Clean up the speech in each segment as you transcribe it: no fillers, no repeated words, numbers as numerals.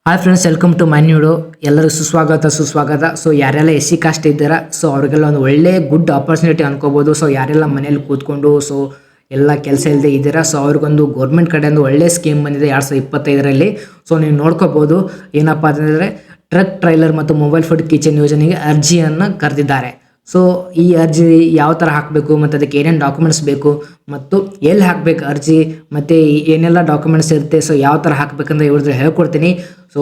Hi friends, welcome to my new video. ಎಲ್ಲರಿಗೂ ಸುಸ್ವಾಗತ. So ಯಾರೆಲ್ಲ ಎಸ್ ಸಿ ಕಾಸ್ಟ್ ಇದ್ದೀರಾ, ಸೊ ಅವರಿಗೆಲ್ಲ ಒಂದು ಒಳ್ಳೆ ಗುಡ್ ಆಪರ್ಚುನಿಟಿ ಅನ್ಕೋಬೋದು. ಸೊ ಯಾರೆಲ್ಲ ಮನೇಲಿ ಕೂತ್ಕೊಂಡು ಸೊ ಎಲ್ಲ ಕೆಲಸ ಇಲ್ಲದೆ ಇದ್ದೀರಾ, ಸೊ ಅವ್ರಿಗೊಂದು ಗೌರ್ಮೆಂಟ್ ಕಡೆಯಿಂದ ಒಳ್ಳೆ ಸ್ಕೀಮ್ ಬಂದಿದೆ 2025ರಲ್ಲಿ. ಸೊ ನೀವು ನೋಡ್ಕೋಬೋದು. ಏನಪ್ಪ ಅಂತಂದರೆ ಟ್ರಕ್ ಟ್ರೈಲರ್ ಮತ್ತು ಮೊಬೈಲ್ ಫುಡ್ ಕಿಚನ್ ಯೋಜನೆಗೆ ಅರ್ಜಿಯನ್ನು ಕರೆದಿದ್ದಾರೆ. ಸೊ ಈ ಅರ್ಜಿ ಯಾವ ಥರ ಹಾಕಬೇಕು ಮತ್ತು ಅದಕ್ಕೆ ಏನೇನು ಡಾಕ್ಯುಮೆಂಟ್ಸ್ ಬೇಕು ಮತ್ತು ಎಲ್ಲಿ ಹಾಕಬೇಕು ಅರ್ಜಿ ಮತ್ತು ಏನೆಲ್ಲ ಡಾಕ್ಯುಮೆಂಟ್ಸ್ ಇರುತ್ತೆ, ಸೊ ಯಾವ ಥರ ಹಾಕಬೇಕಂತ ಇವ್ರದ್ದು ಹೇಳ್ಕೊಡ್ತೀನಿ. ಸೊ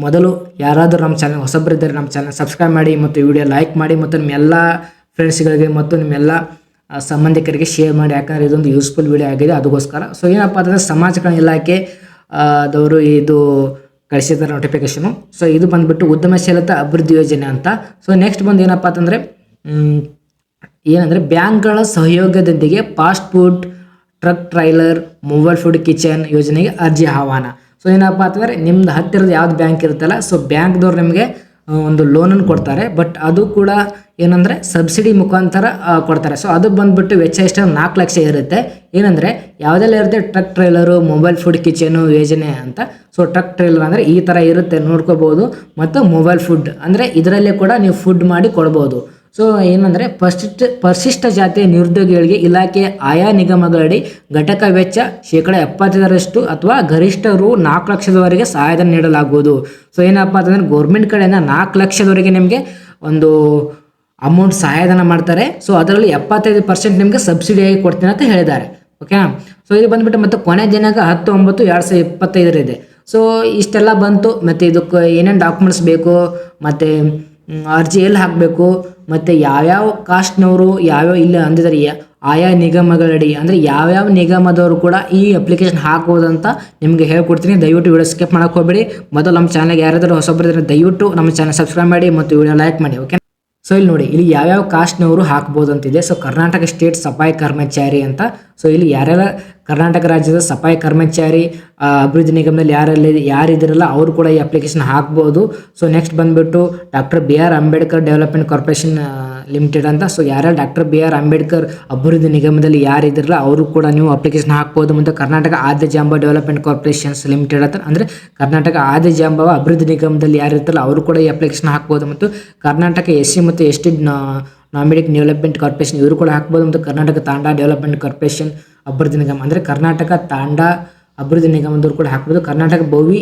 ಮೊದಲು ಯಾರಾದರೂ ನಮ್ಮ ಚಾನಲ್ ಹೊಸಬರಿದ್ದರೆ ನಮ್ಮ ಚಾನಲ್ ಸಬ್ಸ್ಕ್ರೈಬ್ ಮಾಡಿ ಮತ್ತು ವಿಡಿಯೋ ಲೈಕ್ ಮಾಡಿ ಮತ್ತು ನಿಮ್ಮೆಲ್ಲ ಫ್ರೆಂಡ್ಸ್ಗಳಿಗೆ ಮತ್ತು ನಿಮ್ಮೆಲ್ಲ ಸಂಬಂಧಿಕರಿಗೆ ಶೇರ್ ಮಾಡಿ, ಯಾಕಂದರೆ ಇದೊಂದು ಯೂಸ್ಫುಲ್ ವಿಡಿಯೋ ಆಗಿದೆ ಅದಕ್ಕೋಸ್ಕರ. ಸೊ ಏನಪ್ಪ ಅಂತಂದರೆ ಸಮಾಜ ಕಲ್ಯಾಣ ಇಲಾಖೆ ದವರು ಇದು ಕಳಿಸಿದ್ದಾರೆ ನೋಟಿಫಿಕೇಶನು. ಸೊ ಇದು ಬಂದುಬಿಟ್ಟು ಉದ್ಯಮಶೀಲತಾ ಅಭಿವೃದ್ಧಿ ಯೋಜನೆ ಅಂತ. ಸೊ ನೆಕ್ಸ್ಟ್ ಬಂದು ಏನಪ್ಪ ಅಂತಂದರೆ ಏನಂದರೆ ಬ್ಯಾಂಕ್ಗಳ ಸಹಯೋಗದೊಂದಿಗೆ fast food, truck trailer, mobile food kitchen ಯೋಜನೆಗೆ ಅರ್ಜಿ ಆಹ್ವಾನ. ಸೊ ಏನಪ್ಪ ಅಂತಂದರೆ ನಿಮ್ದು ಹತ್ತಿರದ ಯಾವ್ದು ಬ್ಯಾಂಕ್ ಇರುತ್ತಲ್ಲ, ಸೊ ಬ್ಯಾಂಕ್ದವ್ರು ನಿಮಗೆ ಒಂದು ಲೋನನ್ನು ಕೊಡ್ತಾರೆ. ಬಟ್ ಅದು ಕೂಡ ಏನಂದರೆ ಸಬ್ಸಿಡಿ ಮುಖಾಂತರ ಕೊಡ್ತಾರೆ. ಸೊ ಅದು ಬಂದುಬಿಟ್ಟು ವೆಚ್ಚ ಎಷ್ಟು 4 ಲಕ್ಷ ಇರುತ್ತೆ. ಏನಂದರೆ ಯಾವುದೆಲ್ಲ ಇರುತ್ತೆ, truck trailer, mobile food kitchen ಯೋಜನೆ ಅಂತ. ಸೊ ಟ್ರಕ್ ಟ್ರೈಲರ್ ಅಂದರೆ ಈ ಥರ ಇರುತ್ತೆ, ನೋಡ್ಕೋಬೋದು. ಮತ್ತು ಮೊಬೈಲ್ ಫುಡ್ ಅಂದರೆ ಇದರಲ್ಲೇ ಕೂಡ ನೀವು ಫುಡ್ ಮಾಡಿ ಕೊಡ್ಬೋದು. ಸೊ ಏನಂದರೆ ಪರಿಶಿಷ್ಟ ಜಾತಿಯ ನಿರುದ್ಯೋಗಿಗಳಿಗೆ ಇಲಾಖೆ ಆಯಾ ನಿಗಮಗಳಡಿ ಘಟಕ ವೆಚ್ಚ 75% ಅಥವಾ ಗರಿಷ್ಠ ರು 4 ಲಕ್ಷದವರೆಗೆ ಸಹಾಯಧನ ನೀಡಲಾಗುವುದು. ಸೊ ಏನಪ್ಪ ಅಂತಂದರೆ ಗೌರ್ಮೆಂಟ್ ಕಡೆಯಿಂದ 4 ಲಕ್ಷದವರೆಗೆ ನಿಮಗೆ ಒಂದು ಅಮೌಂಟ್ ಸಹಾಯಧನ ಮಾಡ್ತಾರೆ. ಸೊ ಅದರಲ್ಲಿ 75% ನಿಮಗೆ ಸಬ್ಸಿಡಿಯಾಗಿ ಕೊಡ್ತೀನಿ ಅಂತ ಹೇಳಿದ್ದಾರೆ. ಓಕೆನಾ. ಸೊ ಇದು ಬಂದುಬಿಟ್ಟು ಮತ್ತು ಕೊನೆ ದಿನಾಂಕ 10/9/2025 ಇದೆ. ಸೊ ಇಷ್ಟೆಲ್ಲ ಬಂತು. ಮತ್ತು ಇದಕ್ಕೆ ಏನೇನು ಡಾಕ್ಯುಮೆಂಟ್ಸ್ ಬೇಕು ಮತ್ತು ಅರ್ಜಿ ಎಲ್ಲಿ ಹಾಕಬೇಕು ಮತ್ತು ಯಾವ್ಯಾವ ಕಾಸ್ಟ್ನವರು ಯಾವ್ಯಾವ ಇಲ್ಲಿ ಅಂದಿದ್ದಾರೆ, ಆಯಾ ನಿಗಮಗಳಡಿ ಅಂದರೆ ಯಾವ್ಯಾವ ನಿಗಮದವರು ಕೂಡ ಈ ಅಪ್ಲಿಕೇಶನ್ ಹಾಕೋದಂತ ನಿಮಗೆ ಹೇಳ್ಕೊಡ್ತೀನಿ. ದಯವಿಟ್ಟು ವಿಡಿಯೋ ಸ್ಕಿಪ್ ಮಾಡೋಕೆ ಹೋಗಬೇಡಿ. ಮೊದಲು ನಮ್ಮ ಚಾನಲ್ಗೆ ಯಾರಾದರೂ ಹೊಸಬರಿದ್ರೆ ದಯವಿಟ್ಟು ನಮ್ಮ ಚಾನಲ್ ಸಬ್ಸ್ಕ್ರೈಬ್ ಮಾಡಿ ಮತ್ತು ವಿಡಿಯೋ ಲೈಕ್ ಮಾಡಿ. ಓಕೆ. ಸೊ ಇಲ್ಲಿ ನೋಡಿ, ಇಲ್ಲಿ ಯಾವ್ಯಾವ ಕಾಸ್ಟ್ನವರು ಹಾಕ್ಬೋದು ಅಂತಿದೆ. ಸೊ ಕರ್ನಾಟಕ ಸ್ಟೇಟ್ ಸಫಾಯಿ ಕರ್ಮಚಾರಿ ಅಂತ. ಸೊ ಇಲ್ಲಿ ಯಾರೆಲ್ಲ ಕರ್ನಾಟಕ ರಾಜ್ಯದ ಸಫಾಯಿ ಕರ್ಮಚಾರಿ ಅಭಿವೃದ್ಧಿ ನಿಗಮದಲ್ಲಿ ಯಾರಿದಿರಲ್ಲ ಅವರು ಕೂಡ ಈ ಅಪ್ಲಿಕೇಶನ್ ಹಾಕ್ಬೋದು. ಸೊ ನೆಕ್ಸ್ಟ್ ಬಂದುಬಿಟ್ಟು doctor BR Ambedkar development corporation limited ಅಂತ. ಸೊ ಯಾರ್ಯಾರು ಡಾಕ್ಟರ್ BR ಅಂಬೇಡ್ಕರ್ ಅಭಿವೃದ್ಧಿ ನಿಗಮದಲ್ಲಿ ಯಾರಿದಿರಲ್ಲ ಅವರು ಕೂಡ ನೀವು ಅಪ್ಲಿಕೇಶನ್ ಹಾಕ್ಬೋದು. ಮತ್ತು ಕರ್ನಾಟಕ ಆದ್ಯ ಜಾಂಬವ ಡೆವಲಪ್ಮೆಂಟ್ ಕಾರ್ಪೊರೇಷನ್ಸ್ ಲಿಮಿಟೆಡ್ ಅಂತ ಅಂದರೆ ಕರ್ನಾಟಕ ಆದ್ಯ ಜಾಂಬವ ಅಭಿವೃದ್ಧಿ ನಿಗಮದಲ್ಲಿ ಯಾರಿರ್ತಾರಲ್ಲ ಅವರು ಕೂಡ ಈ ಅಪ್ಲಿಕೇಶನ್ ಹಾಕ್ಬೋದು. ಮತ್ತು ಕರ್ನಾಟಕ SC ಮತ್ತು ST ನಾಮಿಡಿಕ್ ಡೆವಲಪ್ಮೆಂಟ್ ಕಾರ್ಪೊರೇಷನ್ ಇವರು ಕೂಡ ಹಾಕ್ಬೋದು. ಮತ್ತು ಕರ್ನಾಟಕ ತಾಂಡಾ ಡೆವಲಪ್ಮೆಂಟ್ ಕಾರ್ಪೊರೇಷನ್ ಅಭಿವೃದ್ಧಿ ನಿಗಮ ಅಂದರೆ ಕರ್ನಾಟಕ ತಾಂಡಾ ಅಭಿವೃದ್ಧಿ ನಿಗಮದವ್ರು ಕೂಡ ಹಾಕ್ಬೋದು. ಕರ್ನಾಟಕ ಬೋವಿ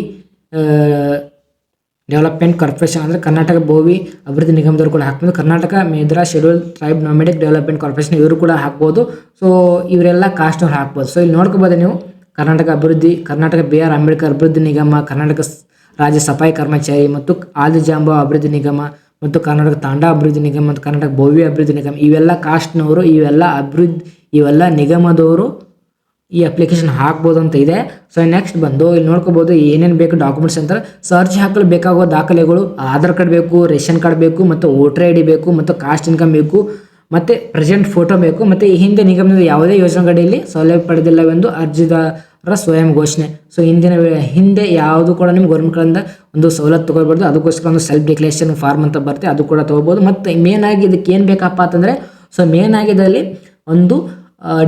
ಡೆವಲಪ್ಮೆಂಟ್ ಕಾರ್ಪೊರೇಷನ್ ಅಂದರೆ ಕರ್ನಾಟಕ ಬೋವಿ ಅಭಿವೃದ್ಧಿ ನಿಗಮದವ್ರು ಕೂಡ ಹಾಕ್ಬೋದು. Karnataka Medara schedule tribe nomadic development corporation ಇವರು ಕೂಡ ಹಾಕ್ಬೋದು. ಸೊ ಇವರೆಲ್ಲ ಕಾಸ್ಟ್ನವ್ರು ಹಾಕ್ಬೋದು. ಸೊ ಇಲ್ಲಿ ನೋಡ್ಕೋಬೋದು ನೀವು, ಕರ್ನಾಟಕ BR ಅಂಬೇಡ್ಕರ್ ಅಭಿವೃದ್ಧಿ ನಿಗಮ, ಕರ್ನಾಟಕ ರಾಜ್ಯ ಸಫಾಯಿ ಕರ್ಮಚಾರಿ ಮತ್ತು ಆದಿ ಜಾಂಬವ ಅಭಿವೃದ್ಧಿ ನಿಗಮ ಮತ್ತು ಕರ್ನಾಟಕ ತಾಂಡಾ ಅಭಿವೃದ್ಧಿ ನಿಗಮ ಮತ್ತು ಕರ್ನಾಟಕ ಬೋವಿ ಅಭಿವೃದ್ಧಿ ನಿಗಮ ಇವೆಲ್ಲ ಕಾಸ್ಟ್ನವರು, ಇವೆಲ್ಲ ನಿಗಮದವರು ಈ ಅಪ್ಲಿಕೇಶನ್ ಹಾಕ್ಬೋದು ಅಂತ ಇದೆ. ಸೊ ನೆಕ್ಸ್ಟ್ ಬಂದು ಇಲ್ಲಿ ನೋಡ್ಕೋಬೋದು ಏನೇನು ಬೇಕು ಡಾಕ್ಯುಮೆಂಟ್ಸ್ ಅಂತ. ಸೊ ಅರ್ಜಿ ಹಾಕಲು ಬೇಕಾಗುವ ದಾಖಲೆಗಳು ಆಧಾರ್ ಕಾರ್ಡ್ ಬೇಕು, ರೇಷನ್ ಕಾರ್ಡ್ ಬೇಕು ಮತ್ತು ವೋಟರ್ ID ಬೇಕು ಮತ್ತು ಕಾಸ್ಟ್ ಇನ್ಕಮ್ ಬೇಕು ಮತ್ತು ಪ್ರೆಸೆಂಟ್ ಫೋಟೋ ಬೇಕು ಮತ್ತು ಈ ಹಿಂದೆ ನಿಗಮದ ಯಾವುದೇ ಯೋಜನೆಗಳಿಲ್ಲಿ ಸೌಲಭ್ಯ ಪಡೆದಿಲ್ಲವೆಂದು ಅರ್ಜಿದಾರರ ಸ್ವಯಂ ಘೋಷಣೆ. ಸೊ ಹಿಂದೆ ಯಾವುದು ಕೂಡ ನಿಮ್ಗೆ ಗೌರ್ಮೆಂಟ್ ಕಡೆಯಿಂದ ಒಂದು ಸವಲತ್ತು ತೊಗೊಳ್ಬಾರ್ದು, ಅದಕ್ಕೋಸ್ಕರ ಒಂದು ಸೆಲ್ಫ್ ಡಿಕ್ಲೇರೇಷನ್ ಫಾರ್ಮ್ ಅಂತ ಬರುತ್ತೆ, ಅದು ಕೂಡ ತೊಗೋಬೋದು. ಮತ್ತು ಮೇನ್ ಆಗಿ ಇದಕ್ಕೆ ಏನು ಬೇಕಪ್ಪ ಅಂತಂದರೆ, ಸೊ ಮೇನ್ ಆಗಿ ಇದರಲ್ಲಿ ಒಂದು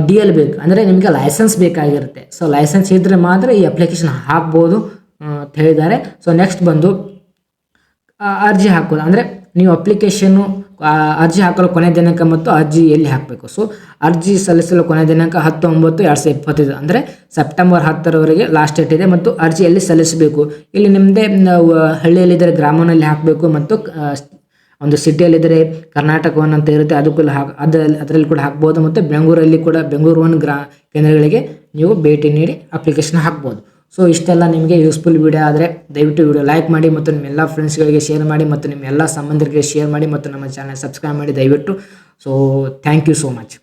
DL ಬೇಕು, ಅಂದರೆ ನಿಮಗೆ ಲೈಸೆನ್ಸ್ ಬೇಕಾಗಿರುತ್ತೆ. ಸೊ ಲೈಸೆನ್ಸ್ ಇದ್ದರೆ ಮಾತ್ರ ಈ ಅಪ್ಲಿಕೇಶನ್ ಹಾಕ್ಬೋದು ಅಂತ ಹೇಳಿದ್ದಾರೆ. ಸೊ ನೆಕ್ಸ್ಟ್ ಬಂದು ಅರ್ಜಿ ಹಾಕೋದು ಅಂದರೆ ನೀವು ಅಪ್ಲಿಕೇಶನ್ನು ಅರ್ಜಿ ಹಾಕಲು ಕೊನೆ ದಿನಾಂಕ ಮತ್ತು ಅರ್ಜಿ ಎಲ್ಲಿ ಹಾಕಬೇಕು. ಸೊ ಅರ್ಜಿ ಸಲ್ಲಿಸಲು ಕೊನೆ ದಿನಾಂಕ 10/9/2025 ಅಂದರೆ ಸೆಪ್ಟೆಂಬರ್ 10ರವರೆಗೆ ಲಾಸ್ಟ್ ಡೇಟ್ ಇದೆ. ಮತ್ತು ಅರ್ಜಿ ಎಲ್ಲಿ ಸಲ್ಲಿಸಬೇಕು, ಇಲ್ಲಿ ನಿಮ್ಮದೇ ಹಳ್ಳಿಯಲ್ಲಿದ್ದರೆ ಗ್ರಾಮದಲ್ಲಿ ಹಾಕಬೇಕು ಮತ್ತು ಒಂದು ಸಿಟಿಯಲ್ಲಿದ್ದರೆ ಕರ್ನಾಟಕವನ್ನು ಅಂತ ಇರುತ್ತೆ ಅದರಲ್ಲಿ ಕೂಡ ಹಾಕ್ಬೋದು. ಮತ್ತು ಬೆಂಗಳೂರು 1 ಕೇಂದ್ರಗಳಿಗೆ ನೀವು ಭೇಟಿ ನೀಡಿ ಅಪ್ಲಿಕೇಶನ್ ಹಾಕ್ಬೋದು. ಸೊ ಇಷ್ಟೆಲ್ಲ ನಿಮಗೆ ಯೂಸ್ಫುಲ್ ವಿಡಿಯೋ ಆದರೆ ದಯವಿಟ್ಟು ವಿಡಿಯೋ ಲೈಕ್ ಮಾಡಿ ಮತ್ತು ನಿಮ್ಮೆಲ್ಲ ಫ್ರೆಂಡ್ಸ್ಗಳಿಗೆ ಶೇರ್ ಮಾಡಿ ಮತ್ತು ನಿಮ್ಮೆಲ್ಲ ಸಂಬಂಧಿಕರಿಗೆ ಶೇರ್ ಮಾಡಿ ಮತ್ತು ನಮ್ಮ ಚಾನಲ್ ಸಬ್ಸ್ಕ್ರೈಬ್ ಮಾಡಿ ದಯವಿಟ್ಟು. So thank you so much.